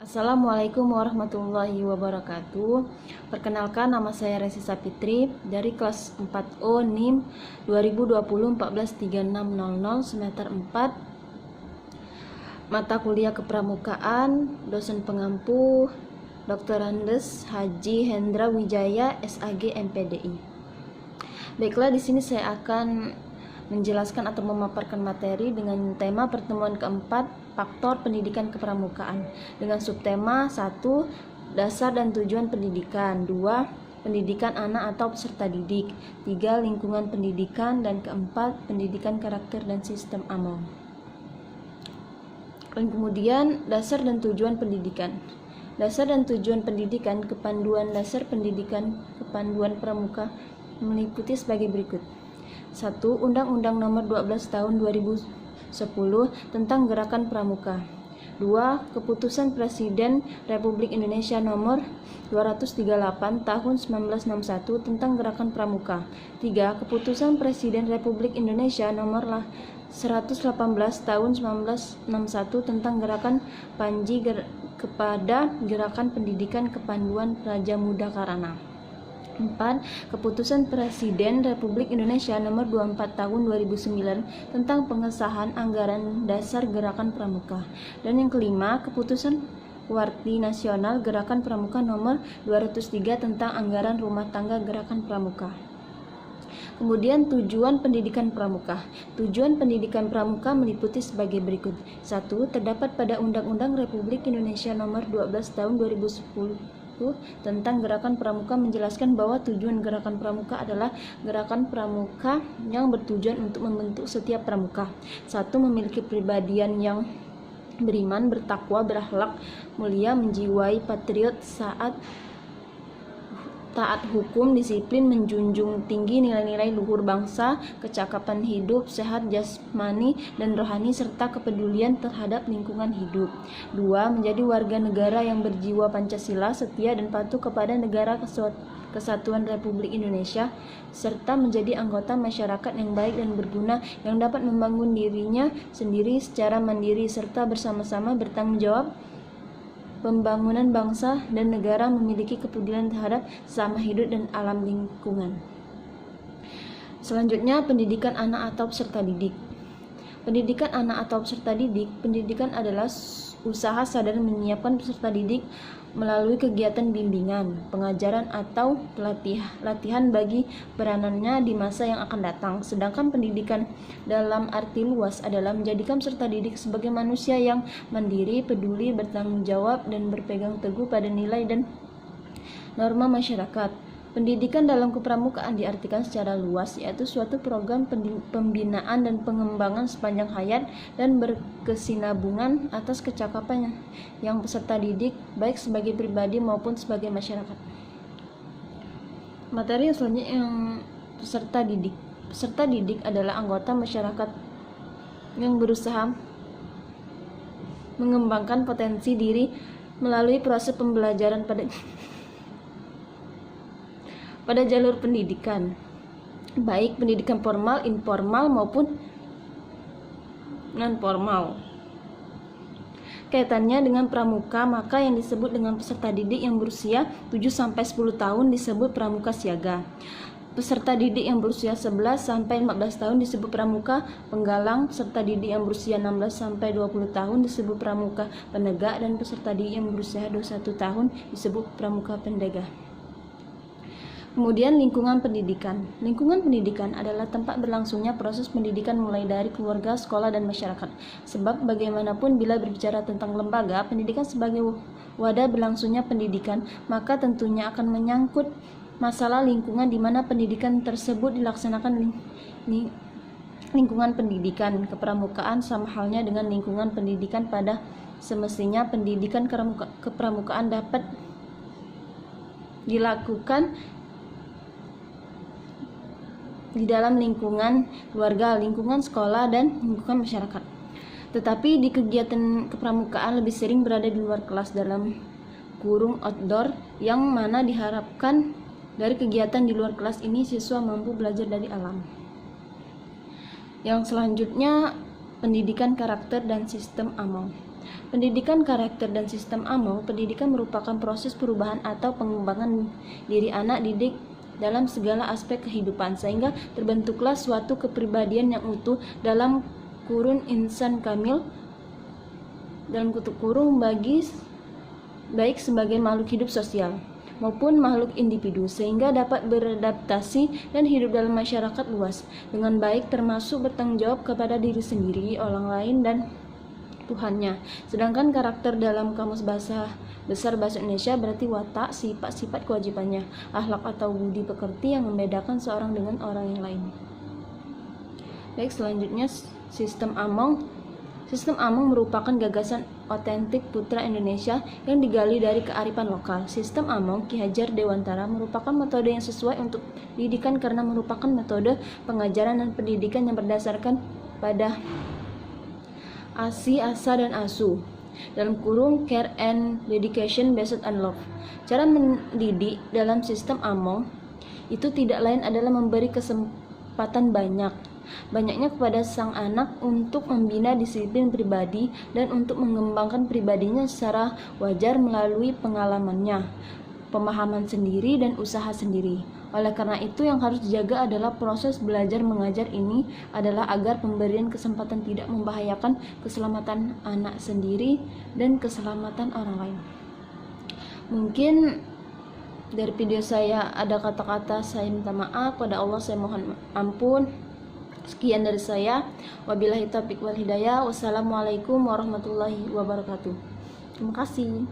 Assalamualaikum warahmatullahi wabarakatuh. Perkenalkan, nama saya Resi Sapitri dari kelas 4O NIM 2020-143600 semester 4, mata kuliah kepramukaan, dosen pengampu Dr. Andes Haji Hendra Wijaya SAG MPDI. Baiklah, di sini saya akan menjelaskan atau memaparkan materi dengan tema pertemuan keempat, faktor pendidikan kepramukaan, dengan subtema 1. Dasar dan tujuan pendidikan, 2. Pendidikan anak atau peserta didik, 3. Lingkungan pendidikan, dan keempat, pendidikan karakter dan sistem amal. Dan kemudian dasar dan tujuan pendidikan. Dasar dan tujuan pendidikan, kepanduan dasar pendidikan kepanduan pramuka meliputi sebagai berikut. 1. Undang-Undang Nomor 12 Tahun 2010 tentang Gerakan Pramuka. 2. Keputusan Presiden Republik Indonesia Nomor 238 Tahun 1961 tentang Gerakan Pramuka. 3. Keputusan Presiden Republik Indonesia Nomor 118 Tahun 1961 tentang Gerakan Panji kepada Gerakan Pendidikan Kepanduan Raja Muda Karana. 4. Keputusan Presiden Republik Indonesia Nomor 24 Tahun 2009 tentang pengesahan anggaran dasar Gerakan Pramuka. Dan yang kelima, Keputusan Warti Nasional Gerakan Pramuka Nomor 203 tentang anggaran rumah tangga Gerakan Pramuka. Kemudian tujuan pendidikan pramuka. Tujuan pendidikan pramuka meliputi sebagai berikut. 1. Terdapat pada Undang-Undang Republik Indonesia Nomor 12 Tahun 2010 tentang Gerakan Pramuka menjelaskan bahwa tujuan Gerakan Pramuka adalah gerakan pramuka yang bertujuan untuk membentuk setiap pramuka. 1. Memiliki kepribadian yang beriman, bertakwa, berakhlak mulia, menjiwai patriot, taat hukum, disiplin, menjunjung tinggi nilai-nilai luhur bangsa, kecakapan hidup, sehat jasmani dan rohani, serta kepedulian terhadap lingkungan hidup. 2. Menjadi warga negara yang berjiwa Pancasila, setia dan patuh kepada negara Kesatuan Republik Indonesia, serta menjadi anggota masyarakat yang baik dan berguna yang dapat membangun dirinya sendiri secara mandiri serta bersama-sama bertanggung jawab pembangunan bangsa dan negara, memiliki kepedulian terhadap sesama hidup dan alam lingkungan. Selanjutnya, pendidikan anak atau peserta didik. Pendidikan anak atau peserta didik, pendidikan adalah usaha sadar menyiapkan peserta didik melalui kegiatan bimbingan, pengajaran atau latihan bagi peranannya di masa yang akan datang. Sedangkan pendidikan dalam arti luas adalah menjadikan peserta didik sebagai manusia yang mandiri, peduli, bertanggung jawab, dan berpegang teguh pada nilai dan norma masyarakat. Pendidikan dalam kepramukaan diartikan secara luas, yaitu suatu program pembinaan dan pengembangan sepanjang hayat dan berkesinambungan atas kecakapan yang peserta didik, baik sebagai pribadi maupun sebagai masyarakat. Materi yang selanjutnya yang peserta didik. Peserta didik adalah anggota masyarakat yang berusaha mengembangkan potensi diri melalui proses pembelajaran pada jalur pendidikan, baik pendidikan formal, informal maupun non-formal. Kaitannya dengan pramuka, maka yang disebut dengan peserta didik yang berusia 7-10 tahun disebut pramuka siaga. Peserta didik yang berusia 11-15 tahun disebut pramuka penggalang, peserta didik yang berusia 16-20 tahun disebut pramuka penegak, dan peserta didik yang berusia 21 tahun disebut pramuka pendegah. Kemudian lingkungan pendidikan. Lingkungan pendidikan adalah tempat berlangsungnya proses pendidikan mulai dari keluarga, sekolah, dan masyarakat. Sebab bagaimanapun bila berbicara tentang lembaga pendidikan sebagai wadah berlangsungnya pendidikan, maka tentunya akan menyangkut masalah lingkungan di mana pendidikan tersebut dilaksanakan. Lingkungan pendidikan kepramukaan sama halnya dengan lingkungan pendidikan pada semestinya pendidikan kepramukaan dapat dilakukan di dalam lingkungan keluarga, lingkungan sekolah, dan lingkungan masyarakat. Tetapi di kegiatan kepramukaan lebih sering berada di luar kelas dalam kurung outdoor, yang mana diharapkan dari kegiatan di luar kelas ini siswa mampu belajar dari alam. Yang selanjutnya, pendidikan karakter dan sistem amal. Pendidikan karakter dan sistem AMONG. Pendidikan merupakan proses perubahan atau pengembangan diri anak didik dalam segala aspek kehidupan, sehingga terbentuklah suatu kepribadian yang utuh dalam kurun insan kamil dalam kutub kurung baik sebagai makhluk hidup sosial maupun makhluk individu, sehingga dapat beradaptasi dan hidup dalam masyarakat luas dengan baik, termasuk bertanggung jawab kepada diri sendiri, orang lain, dan Tuhannya. Sedangkan karakter dalam Kamus Besar Bahasa Indonesia berarti watak, sifat-sifat, kewajibannya, akhlak atau budi pekerti yang membedakan seorang dengan orang yang lain. Baik, selanjutnya sistem AMONG. Sistem AMONG merupakan gagasan otentik putra Indonesia yang digali dari kearifan lokal. Sistem AMONG Ki Hajar Dewantara merupakan metode yang sesuai untuk pendidikan karena merupakan metode pengajaran dan pendidikan yang berdasarkan pada ASI, ASA, dan ASU dalam kurung care and dedication based on love. Cara mendidik dalam sistem AMONG itu tidak lain adalah memberi kesempatan banyaknya kepada sang anak untuk membina disiplin pribadi dan untuk mengembangkan pribadinya secara wajar melalui pengalamannya, pemahaman sendiri, dan usaha sendiri. Oleh karena itu, yang harus dijaga adalah proses belajar mengajar ini adalah agar pemberian kesempatan tidak membahayakan keselamatan anak sendiri dan keselamatan orang lain. Mungkin dari video saya ada kata-kata saya minta maaf, pada Allah saya mohon ampun. Sekian dari saya. Wabillahi taufiq wal hidayah. Wassalamualaikum warahmatullahi wabarakatuh. Terima kasih.